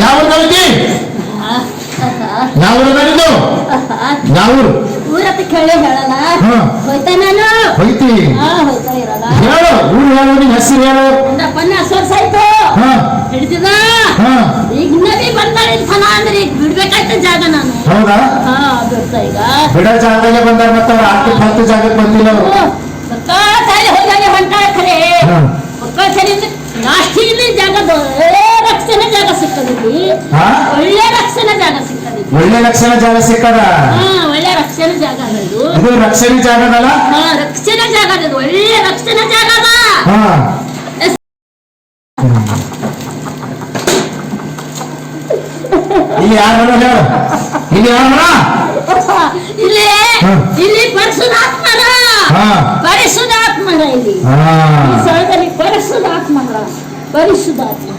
ಯಾವ ಊರಿನಲ್ಲಿದ್ದಿ? ಯಾವ ಊರಿನಲ್ಲಿದ್ದು? ಯಾವ ಊರು? ಊರತ್ತ ಕೇಳಿ ಹೇಳಲ್ಲ. ಹೋಯ್ತಾ ನಾನು ಹೋಯ್ತಿ ಹೋಯ್ತಾ ಇರಲ್ಲ. ಹೇಳು, ಊರು ಹೇಳು, ನಿನ್ ಹೆಸರು ಹೇಳು. ಪನ್ನ ಸೋರ್ಸ್ ಆಯ್ತು ಹಿಡಿದಿದ. ಈಗ ನದಿ ಬಂದಾಳೆ ಫಲ ಅಂದ್ರೆ ಈಗ ಬಿಡ್ಬೇಕಾಯ್ತ ಜಾಗ ನಾನು. ಹೌದಾ? ಬಿಡ್ತಾ ಈಗ ಬಿಡೋ ಜಾಗದಲ್ಲೇ ಬಂದಾರ. ಮತ್ತೆ ಅವ್ರು 10 ಜಾಗಕ್ಕೆ ಬಂದಿಲ್ಲ ಅವರು. ಹೋಗಿ ಹೊಂಟಾಳ ಖರೆ ಲಾಸ್ಟಿಗೆ ಜಾಗ ರಕ್ಷಣೆ ಜಾಗ ಸಿಕ್ಕದಿಲ್ಲಿ. ಒಳ್ಳೆ ರಕ್ಷಣೆ ಜಾಗ ಸಿಕ್ಕದಿ. ಒಳ್ಳೆ ರಕ್ಷಣೆ ಜಾಗ ಸಿಕ್ಕದ. ಒಳ್ಳೆ ರಕ್ಷಣೆ ಜಾಗ ಇದು. ಇದು ರಕ್ಷಣೆ ಜಾಗದಲ್ಲ? ರಕ್ಷಣೆ ಜಾಗ ಅದು. ಒಳ್ಳೆ ರಕ್ಷಣೆ ಜಾಗ ಅದ. ಇಲ್ಲಿ ಯಾರು ಹೇಳು? ಇಲ್ಲಿ ಯಾರು? ಇಲ್ಲಿ ಪರಿಶುದ್ಧಾತ್ಮರ. ಪರಿಶುದ್ಧಾತ್ಮರ ಇಲ್ಲಿ ಸ್ಥಳದಲ್ಲಿ ಪರಿಶುದ್ಧಾತ್ಮರ. ಪರಿಶುದ್ಧಾತ್ಮ